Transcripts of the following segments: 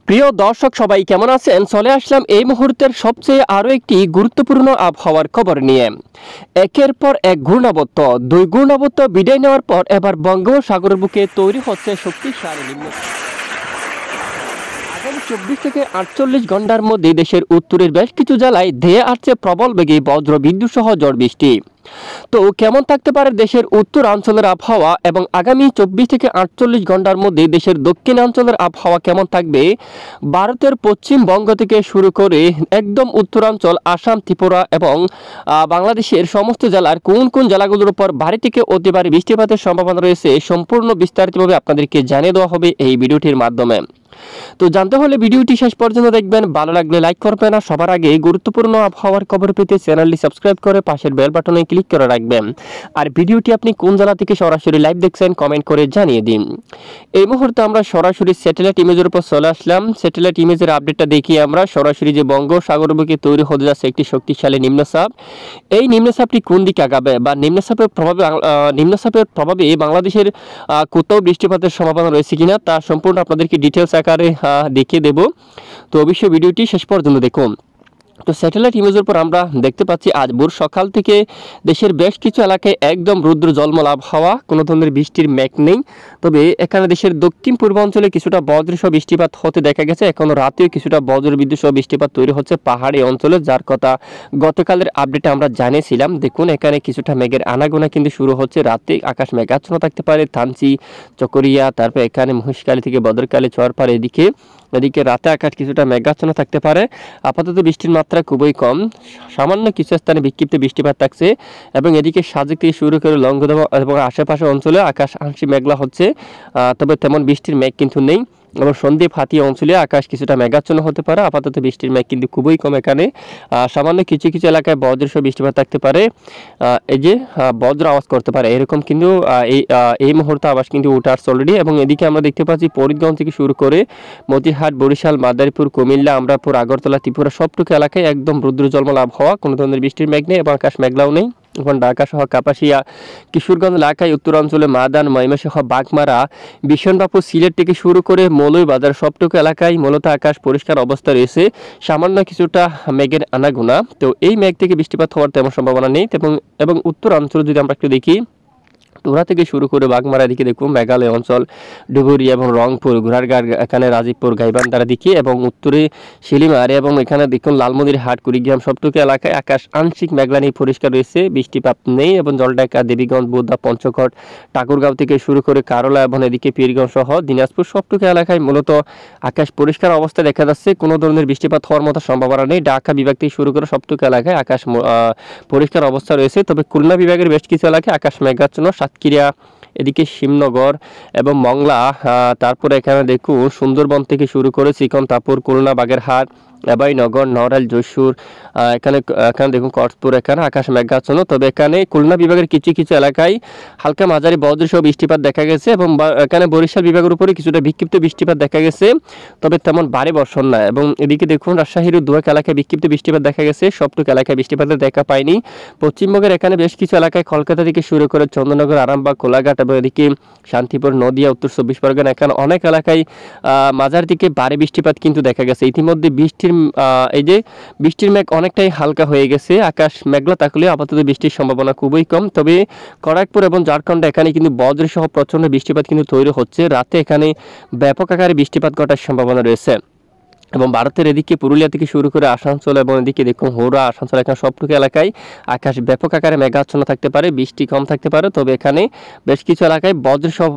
প্রিয় দর্শক সবাই কেমন আছেন? চলে আসলাম এই মুহূর্তের সবচেয়ে আরও একটি গুরুত্বপূর্ণ আবহাওয়ার খবর নিয়ে। একের পর এক ঘূর্ণাবর্ত, দুই ঘূর্ণাবর্ত বিদায় নেওয়ার পর এবার বঙ্গোপসাগরের বুকে তৈরি হচ্ছে শক্তিশালী নিম্নচাপ। আগামী 24 থেকে 48 ঘন্টার মধ্যে দেশের উত্তরের বেশ কিছু জেলায় ধেয়ে আসছে প্রবল বেগে বজ্র বিদ্যুৎ সহ ঝড় বৃষ্টি। তো কেমন থাকতে পারে দেশের উত্তরাঞ্চলের আবহাওয়া এবং আগামী 24 থেকে 48 ঘন্টার মধ্যে দেশের দক্ষিণাঞ্চলের আবহাওয়া কেমন থাকবে? ভারতের পশ্চিমবঙ্গ থেকে শুরু করে একদম উত্তরাঞ্চল আসাম, ত্রিপুরা এবং বাংলাদেশের সমস্ত জেলার কোন কোন জেলাগুলোর উপর ভারী থেকে অতি ভারী বৃষ্টিপাতের সম্ভাবনা রয়েছে সম্পূর্ণ বিস্তারিতভাবে আপনাদেরকে জানিয়ে দেওয়া হবে এই ভিডিওটির মাধ্যমে। তো জানতে হলে ভিডিওটি শেষ পর্যন্ত দেখবেন, ভালো লাগলে লাইক করবেন আর সবার আগে গুরুত্বপূর্ণ আবহাওয়ার খবর পেতে চ্যানেলটি সাবস্ক্রাইব করে পাশের বেল বাটনে ক্লিক করে রাখবেন। আর ভিডিওটি আপনি কোন জেলা থেকে সরাসরি লাইভ দেখছেন কমেন্ট করে জানিয়ে দিন। এই মুহূর্তে আমরা সরাসরি স্যাটেলাইট ইমেজের উপর চলে আসলাম। স্যাটেলাইট ইমেজের আপডেটটা দেখি আমরা সরাসরি যে বঙ্গোপসাগরের বুকে তৈরি হতে যাচ্ছে একটি শক্তিশালী নিম্নচাপ। এই নিম্নচাপটি কোন দিকে আগাবে বা নিম্নচাপের প্রভাবে বাংলাদেশের কোথাও বৃষ্টিপাতের সম্ভাবনা রয়েছে কিনা তা সম্পূর্ণ আপনাদেরকে ডিটেলস আকারে দেখিয়ে দেব। তো অবশ্যই ভিডিওটি শেষ পর্যন্ত দেখুন। তো স্যাটেলাইট ইমেজের পর আমরা দেখতে পাচ্ছি আজ ভোর সকাল থেকে দেশের বেশ কিছু এলাকায় একদম রৌদ্র জলমল আবহাওয়া, কোনো ধরনের বৃষ্টির মেঘ নেই। তবে এখানে দেশের দক্ষিণ পূর্বাঞ্চলে কিছুটা বজ্রসহ বৃষ্টিপাত হতে দেখা গেছে। এখনো রাতেও কিছুটা বজ্র বিদ্যুৎ সহ বৃষ্টিপাত তৈরি হচ্ছে পাহাড়ি অঞ্চলে, যার কথা গতকালের আপডেটে আমরা জানিয়েছিলাম। দেখুন এখানে কিছুটা মেঘের আনাগোনা কিন্তু শুরু হচ্ছে। রাতে আকাশ মেঘাচ্ছন্ন থাকতে পারে থানচি, চকরিয়া, তারপর এখানে মহিষকালী থেকে বদরকালী, চরপাড় এদিকে রাতে আকাশ কিছুটা মেঘাচ্ছন্ন থাকতে পারে। আপাতত বৃষ্টির মাত্রা খুবই কম, সামান্য কিছু স্থানে বিক্ষিপ্ত বৃষ্টিপাত থাকছে এবং এদিকে সাজেক থেকে শুরু করে লংগদমা এবং আশেপাশের অঞ্চলে আকাশ আংশিক মেঘলা হচ্ছে, তবে তেমন বৃষ্টির মেঘ কিন্তু নেই। এবং সন্দ্বীপ হাতিয়া অঞ্চলে আকাশ কিছুটা মেঘাচ্ছন্ন হতে পারে। আপাতত বৃষ্টির মেঘ কিন্তু খুবই কম। এখানে সামান্য কিছু কিছু এলাকায় বজ্রসহ বৃষ্টিপাত থাকতে পারে, এই যে বজ্র আওয়াজ করতে পারে এরকম কিন্তু এই মুহূর্তে আওয়াজ কিন্তু উঠে আসছে অলরেডি। এবং এদিকে আমরা দেখতে পাচ্ছি ফরিদগঞ্জ থেকে শুরু করে মতিহাট, বরিশাল, মাদারীপুর, কুমিল্লা, আমরাপুর, আগরতলা, ত্রিপুরা সবটুকু এলাকায় একদম রৌদ্র জলমল আবহাওয়া, কোনো ধরনের বৃষ্টির মেঘ নেই এবং আকাশ মেঘলাও নেই। এখন ঢাকা সহ কাপাসিয়া, কিশোরগঞ্জ এলাকায়, উত্তরাঞ্চলে মাদান, ময়মনসিংহ, বাগমারা, বিশনবাবু, সিলেট থেকে শুরু করে মৌলভীবাজার সবটুকু এলাকায় মূলত আকাশ পরিষ্কার অবস্থা রয়েছে, সামান্য কিছুটা মেঘের আনাগোনা। তো এই মেঘ থেকে বৃষ্টিপাত হওয়ার তেমন সম্ভাবনা নেই। এবং উত্তরাঞ্চল যদি আমরা একটু দেখি, টুরা থেকে শুরু করে বাগমারা দিকে দেখুন, মেঘালয় অঞ্চল, ডুবুরি এবং রংপুর, ঘোড়ারগাঁড়, এখানে রাজীবপুর, গাইবান্ধার দিকে এবং উত্তরে শিলিমারি এবং এখানে দেখুন লালমনিরহাট, কুড়িগ্রাম সবটুকু এলাকায় আকাশ আংশিক মেঘলা নিয়ে পরিষ্কার রয়েছে, বৃষ্টিপাত নেই। এবং জলঢাকা, দেবীগঞ্জ, বোদা, পঞ্চগড়, ঠাকুরগাঁও থেকে শুরু করে কারলা এবং এদিকে পীরগঞ্জ সহ দিনাজপুর সবটুকু এলাকায় মূলত আকাশ পরিষ্কার অবস্থা দেখা যাচ্ছে, কোনো ধরনের বৃষ্টিপাত হওয়ার মতো সম্ভাবনা নেই। ঢাকা বিভাগ থেকে শুরু করে সবটুকু এলাকায় আকাশ পরিষ্কার অবস্থা রয়েছে। তবে খুলনা বিভাগের বেশ কিছু এলাকায় আকাশ মেঘাচ্ছন্ন, সাতক্ষীরা, এদিকে শিবনগর এবং মংলা, তারপরে এখানে দেখুন সুন্দরবন থেকে শুরু করে চিকনতাপুর, খুলনা, বাগেরহাট, এবাইনগর, নড়াইল, যশোর, এখানে দেখুন কক্সপুর, এখানে আকাশ মেঘাচ্ছন্ন। তবে এখানে খুলনা বিভাগের কিছু কিছু এলাকায় হালকা মাঝারি বজ্রসহ বৃষ্টিপাত দেখা গেছে এবং এখানে বরিশাল বিভাগের উপরে কিছুটা বিক্ষিপ্ত বৃষ্টিপাত দেখা গেছে, তবে তেমন ভারী বর্ষণ না। এবং এদিকে দেখুন রাজশাহীর দুয়াক এলাকায় বিক্ষিপ্ত বৃষ্টিপাত দেখা গেছে, সবটুকু এলাকায় বৃষ্টিপাতের দেখা পায়নি। পশ্চিমবঙ্গের এখানে বেশ কিছু এলাকায় কলকাতা থেকে শুরু করে চন্দননগর, আরামবাগ, কোলাঘাট এবং এদিকে শান্তিপুর, নদিয়া, উত্তর 24 পরগনা, এখানে অনেক এলাকায় মাঝারি থেকে ভারী বৃষ্টিপাত কিন্তু দেখা গেছে। ইতিমধ্যে বৃষ্টির মেঘ অনেকটাই হালকা হয়ে গেছে, আকাশ মেঘলা থাকলেও আপাতত বৃষ্টির সম্ভাবনা খুবই কম। তবে খড়গপুর এবং ঝাড়খণ্ড এখানে কিন্তু বজ্রসহ প্রচণ্ড বৃষ্টিপাত কিন্তু তৈরি হচ্ছে, রাতে এখানে ব্যাপক আকারে বৃষ্টিপাত ঘটার সম্ভাবনা রয়েছে। এবং ভারতের এদিকে পুরুলিয়া থেকে শুরু করে আসানসোল এবং এদিকে দেখুন হোরা, আসানসোল, এখানে সবটুকু এলাকায় আকাশ ব্যাপক আকারে মেঘাচ্ছন্ন থাকতে পারে, বৃষ্টি কম থাকতে পারে। তবে এখানে বেশ কিছু এলাকায় বজ্রসহ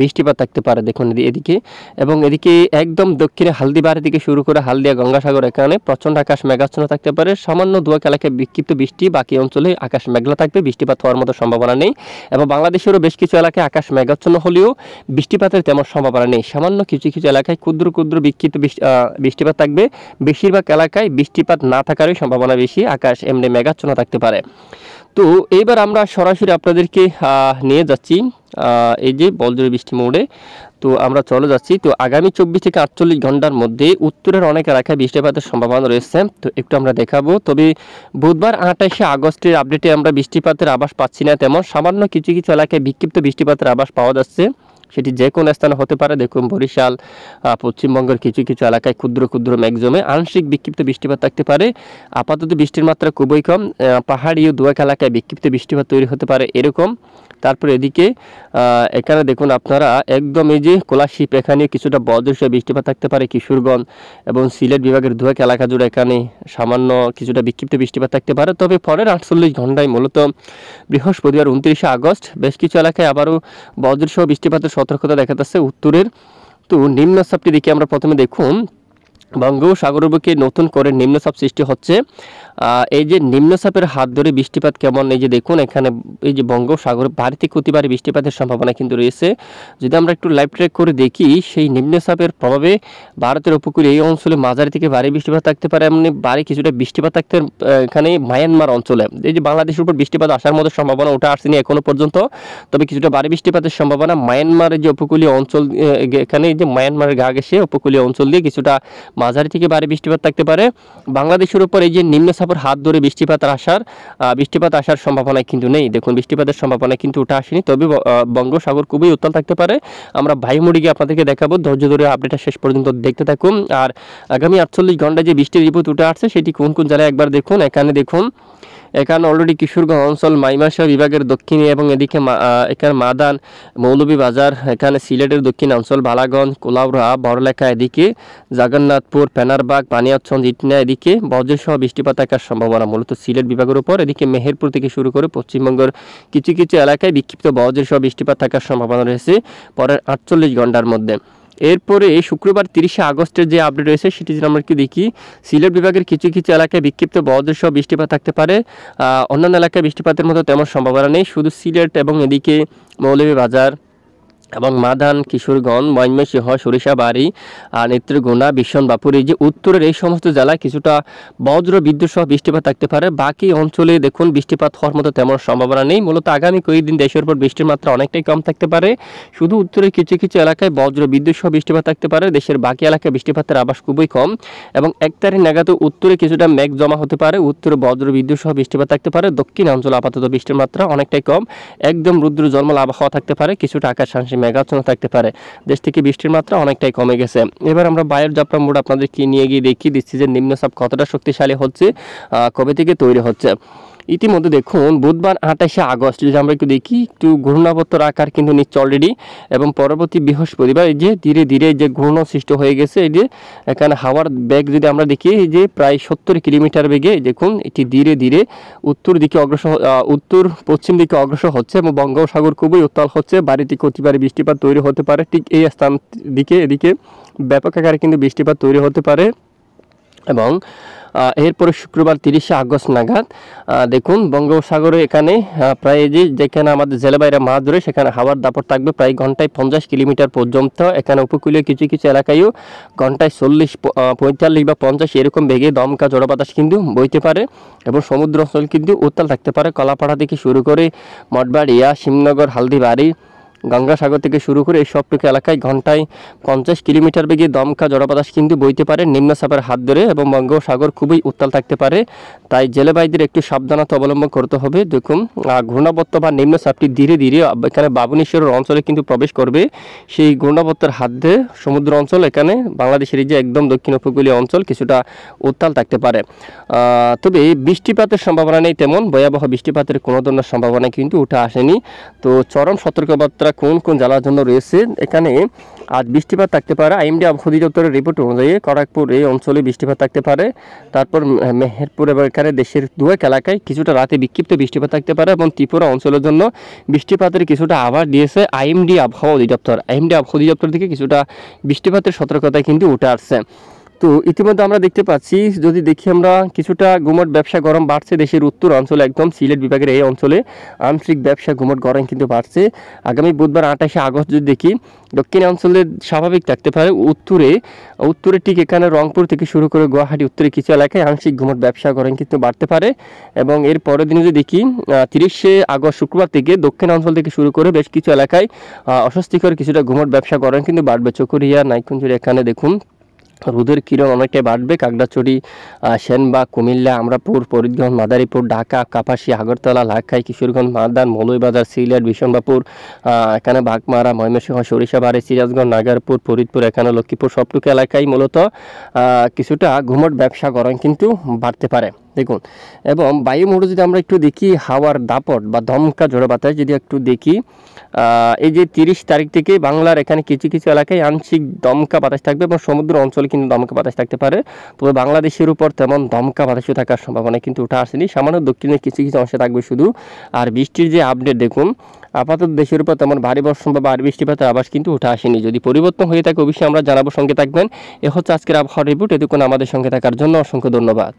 বৃষ্টিপাত থাকতে পারে দেখুন এদিকে। এবং এদিকে একদম দক্ষিণে হালদিবাড়ি থেকে শুরু করে হালদিয়া, গঙ্গাসাগর, এখানে প্রচণ্ড আকাশ মেঘাচ্ছন্ন থাকতে পারে, সামান্য দুয়াক এলাকায় বিক্ষিপ্ত বৃষ্টি, বাকি অঞ্চলে আকাশ মেঘলা থাকবে, বৃষ্টিপাত হওয়ার মতো সম্ভাবনা নেই। এবং বাংলাদেশেরও বেশ কিছু এলাকায় আকাশ মেঘাচ্ছন্ন হলেও বৃষ্টিপাতের তেমন সম্ভাবনা নেই, সামান্য কিছু কিছু এলাকায় ক্ষুদ্র ক্ষুদ্র বিক্ষিপ্ত বৃষ্টিপাত থাকবে, বেশিরভাগ এলাকায় বৃষ্টিপাত না থাকারই সম্ভাবনা বেশি, আকাশ এমনি মেঘাচ্ছন্ন থাকতে পারে। তো এইবার আমরা সরাসরি আপনাদেরকে নিয়ে যাচ্ছি এই যে বজ্র বৃষ্টি মোড়ে। তো আমরা চলে যাচ্ছি। তো আগামী 24 থেকে 48 ঘন্টার মধ্যে উত্তরের অনেক এলাকায় বৃষ্টিপাতের সম্ভাবনা রয়েছে, তো একটু আমরা দেখাবো। তবে বুধবার 28শে আগস্টের আপডেটে আমরা বৃষ্টিপাতের আভাস পাচ্ছি না তেমন, সামান্য কিছু কিছু এলাকায় বিক্ষিপ্ত বৃষ্টিপাতের আভাস পাওয়া যাচ্ছে। সেটি যে কোনো স্থানে হতে পারে। দেখুন বরিশাল, পশ্চিমবঙ্গের কিছু কিছু এলাকায় ক্ষুদ্র ক্ষুদ্র মেঘ জমে আংশিক বিক্ষিপ্ত বৃষ্টিপাত থাকতে পারে। আপাতত বৃষ্টির মাত্রা খুবই কম। পাহাড়ি ও দোয়াক এলাকায় বিক্ষিপ্ত বৃষ্টিপাত তৈরি হতে পারে এরকম। তারপরে এদিকে এখানে দেখুন আপনারা একদম এই যে কোলাশিপ, এখানে কিছুটা বজ্রসহ বৃষ্টিপাত থাকতে পারে কিশোরগঞ্জ এবং সিলেট বিভাগের দোয়াক এলাকা জুড়ে এখানে সামান্য কিছুটা বিক্ষিপ্ত বৃষ্টিপাত থাকতে পারে। তবে পরের 48 ঘন্টায় মূলত বৃহস্পতিবার 29 আগস্ট বেশ কিছু এলাকায় আবারও বজ্রসহ বৃষ্টিপাতের সতর্কতা দেখা যাচ্ছে উত্তরের। তো নিম্নচাপটি দেখি আমরা প্রথমে। দেখুন বঙ্গোপসাগরের বুকে নতুন করে নিম্নচাপ সৃষ্টি হচ্ছে। এই যে নিম্নচাপের হাত ধরে বৃষ্টিপাত কেমন, এই যে দেখুন এখানে এই যে বঙ্গোপসাগরে ভারী থেকে অতি ভারী বৃষ্টিপাতের সম্ভাবনা কিন্তু রয়েছে। যদি আমরা একটু লাইভ ট্র্যাক করে দেখি, সেই নিম্নচাপের প্রভাবে ভারতের উপকূলে এই অঞ্চলে মাঝারি থেকে ভারী বৃষ্টিপাত থাকতে পারে। এমনি ভারী কিছুটা বৃষ্টিপাত থাকতে এখানে মায়ানমার অঞ্চলে, এই যে বাংলাদেশের উপর বৃষ্টিপাত আসার মতো সম্ভাবনা ওটা আসেনি এখনো পর্যন্ত। তবে কিছুটা ভারী বৃষ্টিপাতের সম্ভাবনা মায়ানমারের যে উপকূলীয় অঞ্চল, এখানে এই যে মায়ানমারের গা ঘেঁষে উপকূলীয় অঞ্চল দিয়ে কিছুটা মাঝারি থেকে ভারী বৃষ্টিপাত থাকতে পারে। বাংলাদেশের উপর এই যে নিম্নচাপের হাত ধরে বৃষ্টিপাত আসার সম্ভাবনা কিন্তু নেই। দেখুন বৃষ্টিপাতের সম্ভাবনা কিন্তু ওটা আসেনি। তবে বঙ্গোপসাগর খুবই উত্তাল থাকতে পারে। আমরা ভাইমুড়ি গিয়ে আপনাদেরকে দেখাবো, ধৈর্য ধরে আপডেটটা শেষ পর্যন্ত দেখতে থাকুন। আর আগামী 48 ঘন্টায় যে বৃষ্টির রিপোর্ট উঠে আসছে সেটি কোন কোন জেলায় একবার দেখুন। এখানে অলরেডি কিশোরগঞ্জ অঞ্চল, মাইমাশা বিভাগের দক্ষিণে এবং এদিকে এখানে মাদান, মৌলভীবাজার, এখানে সিলেটের দক্ষিণ অঞ্চল, বালাগঞ্জ, কোলাউড়া, বড়লেখা, এদিকে জগন্নাথপুর, পেনারবাগ, পানিয়াছন্দ, ইটনা, এদিকে বজ্রসহ বৃষ্টিপাত থাকার সম্ভাবনা মূলত সিলেট বিভাগের উপর। এদিকে মেহেরপুর থেকে শুরু করে পশ্চিমবঙ্গের কিছু কিছু এলাকায় বিক্ষিপ্ত বজ্রসহ বৃষ্টিপাত থাকার সম্ভাবনা রয়েছে পরের 48 ঘন্টার মধ্যে। এরপরে শুক্রবার 30 আগস্টের যে আপডেট রয়েছে সেটি যদি আমরা একটু দেখি, সিলেট বিভাগের কিছু কিছু এলাকায় বিক্ষিপ্ত বজ্রসহ বৃষ্টিপাত থাকতে পারে। অন্যান্য এলাকায় বৃষ্টিপাতের মতো তেমন সম্ভাবনা নেই। শুধু সিলেট এবং এদিকে মৌলভীবাজার এবং মাদান, কিশোরগঞ্জ, ময়মনসিংহ, সরিষাবাড়ি, নেত্রকোনা, বিশনবাপুর, এই যে উত্তরের এই সমস্ত জেলায় কিছুটা বজ্র বিদ্যুৎ সহ বৃষ্টিপাত থাকতে পারে। বাকি অঞ্চলে দেখুন বৃষ্টিপাত হওয়ার মতো তেমন সম্ভাবনা নেই। মূলত আগামী কয়েকদিন দেশের উপর বৃষ্টির মাত্রা অনেকটাই কম থাকতে পারে। শুধু উত্তরের কিছু কিছু এলাকায় বজ্র বিদ্যুৎ সহ বৃষ্টিপাত থাকতে পারে। দেশের বাকি এলাকায় বৃষ্টিপাতের আভাস খুবই কম এবং 1 তারিখ নাগাদ উত্তরে কিছুটা মেঘ জমা হতে পারে। উত্তরে বজ্র বিদ্যুৎ সহ বৃষ্টিপাত থাকতে পারে। দক্ষিণ অঞ্চলে আপাতত বৃষ্টির মাত্রা অনেকটাই কম, একদম রুদ্র জলমল আবহাওয়া থাকতে পারে। কিছুটা আকাশ আংশিক মেঘাচ্ছন্ন থাকতে পারে। দেশ থেকে বৃষ্টির মাত্রা অনেকটাই কমে গেছে। এবার আমরা বায়ুর জাপটা মোড আপনাদেরকে নিয়ে গিয়ে দেখিয়ে দিচ্ছি যে নিম্নচাপ কতটা শক্তিশালী হচ্ছে, কবে থেকে তৈরি হচ্ছে। ইতিমধ্যে দেখুন বুধবার 28 আগস্ট যদি আমরা একটু দেখি, একটু ঘূর্ণাবর্তর আকার কিন্তু নিচ্ছে অলরেডি এবং পরবর্তী বৃহস্পতিবার এই যে ধীরে ধীরে যে ঘূর্ণ সৃষ্টি হয়ে গেছে। এই যে এখানে হাওয়ার বেগ যদি আমরা দেখি, এই যে প্রায় 70 কিলোমিটার বেগে দেখুন এটি ধীরে ধীরে উত্তর পশ্চিম দিকে অগ্রসর হচ্ছে এবং বঙ্গোপসাগর খুবই উত্তাল হচ্ছে। বাড়ি থেকে অতি ভারী বৃষ্টিপাত তৈরি হতে পারে ঠিক এই স্থান দিকে। এদিকে ব্যাপক আকারে কিন্তু বৃষ্টিপাত তৈরি হতে পারে এবং এরপরে শুক্রবার 30 আগস্ট নাগাদ দেখুন বঙ্গোপসাগরে এখানে প্রায় যেখানে আমাদের জেলেবাইরা মাছ ধরে সেখানে হাওয়ার দাপট থাকবে প্রায় ঘন্টায় 50 কিলোমিটার পর্যন্ত। এখানে উপকূলীয় কিছু কিছু এলাকায়ও ঘন্টায় 40, 45 বা 50 এরকম বেগে দমকা ঝড়ো বাতাস কিন্তু বইতে পারে এবং সমুদ্র অঞ্চল কিন্তু উত্তাল থাকতে পারে। কলাপাড়া থেকে শুরু করে মঠবাড়িয়া, শিবনগর, হালদিবাড়ি, গঙ্গাসাগর থেকে শুরু করে এই সবটুকু এলাকায় ঘন্টায় 50 কিলোমিটার বেগে দমকা ঝড়ো বাতাস কিন্তু বইতে পারে নিম্নচাপের হাত ধরে এবং বঙ্গোপসাগর খুবই উত্তাল থাকতে পারে। তাই জেলেবাইদের একটু সাবধানতা অবলম্বন করতে হবে। দেখুন ঘূর্ণাবর্ত বা নিম্নচাপটি ধীরে ধীরে এখানে বাবুনেশ্বরের অঞ্চলে কিন্তু প্রবেশ করবে। সেই ঘূর্ণাবর্তের হাত ধরে সমুদ্র অঞ্চল, এখানে বাংলাদেশের যে একদম দক্ষিণ উপকূলীয় অঞ্চল কিছুটা উত্তাল থাকতে পারে। তবে বৃষ্টিপাতের সম্ভাবনা নেই, তেমন ভয়াবহ বৃষ্টিপাতের কোনো ধরনের সম্ভাবনা কিন্তু উঠে আসেনি। তো চরম সতর্কবার্তা কোন কোন জেলার জন্য রয়েছে, এখানে আজ বৃষ্টিপাত থাকতে পারে। আইএমডি আবহাওয়া অধিদপ্তরের রিপোর্ট অনুযায়ী খড়গপুর এই অঞ্চলে বৃষ্টিপাত থাকতে পারে। তারপর মেহেরপুর এবং এখানে দেশের দুয়েক এলাকায় কিছুটা রাতে বিক্ষিপ্ত বৃষ্টিপাত থাকতে পারে এবং ত্রিপুরা অঞ্চলের জন্য বৃষ্টিপাতের কিছুটা আভাস দিয়েছে আইএমডি আবহাওয়া অধিদপ্তর। আইএমডি আবহাওয়া অধিদপ্তর থেকে কিছুটা বৃষ্টিপাতের সতর্কতা কিন্তু উঠে আসছে। তো ইতিমধ্যে আমরা দেখতে পাচ্ছি, যদি দেখি আমরা কিছুটা গুমট ব্যবসা গরম বাড়ছে দেশের উত্তর অঞ্চলে, একদম সিলেট বিভাগের এই অঞ্চলে আংশিক ব্যবসা গুমট গরম কিন্তু বাড়ছে। আগামী বুধবার 28 আগস্ট যদি দেখি, দক্ষিণ অঞ্চলে স্বাভাবিক থাকতে পারে। উত্তরে ঠিক এখানে রংপুর থেকে শুরু করে গুয়াহাটি উত্তরে কিছু এলাকায় আংশিক গুমট ব্যবসা গরম কিন্তু বাড়তে পারে এবং এর পরের দিনে যদি দেখি 30 আগস্ট শুক্রবার থেকে দক্ষিণ অঞ্চল থেকে শুরু করে বেশ কিছু এলাকায় অস্বস্তিকর কিছুটা গুমট ব্যবসা গরম কিন্তু বাড়বে। চকরিয়া, নাইকুঞ্জুর এখানে দেখুন রোদের কিরণ অনেকটাই বাড়বে। খাগড়াছড়ি, সেনবাগ, কুমিল্লা, আমরাপুর, ফরিদগঞ্জ, মাদারীপুর, ঢাকা, কাপাসিয়া, আগরতলা, লাখাই, কিশোরগঞ্জ, মাদান, মৌলভীবাজার, সিলেট, বিশনবাপুর, এখানে বাগমারা, ময়মনসিংহ, সরিষাবাড়ি, সিরাজগঞ্জ, নাগারপুর, ফরিদপুর, এখানে লক্ষ্মীপুর, সবটুকু এলাকায় মূলত কিছুটা ঘুমট ব্যবসা গরম কিন্তু বাড়তে পারে। দেখুন, এবং বায়ুমণ্ডল যদি আমরা একটু দেখি, হাওয়ার দাপট বা দমকা ঝড়ো বাতাস যদি একটু দেখি, এই যে 30 তারিখ থেকে বাংলার এখানে কিছু কিছু এলাকায় আংশিক দমকা বাতাস থাকবে এবং সমুদ্র অঞ্চলে কিন্তু দমকা বাতাস থাকতে পারে। তবে বাংলাদেশের উপর তেমন দমকা বাতাসও থাকার সম্ভাবনা কিন্তু ওঠা আসেনি, সামান্য দক্ষিণে কিছু কিছু অংশে থাকবে শুধু। আর বৃষ্টির যে আপডেট দেখুন, আপাতত দেশের উপর তেমন ভারী বর্ষণ বা ভারী বৃষ্টিপাতের আভাস কিন্তু ওঠা আসেনি। যদি পরিবর্তন হয়ে থাকে অবশ্যই আমরা জানাবো, সঙ্গে থাকবেন। এ হচ্ছে আজকের আবহাওয়া রিপোর্ট। এতক্ষণ আমাদের সঙ্গে থাকার জন্য অসংখ্য ধন্যবাদ।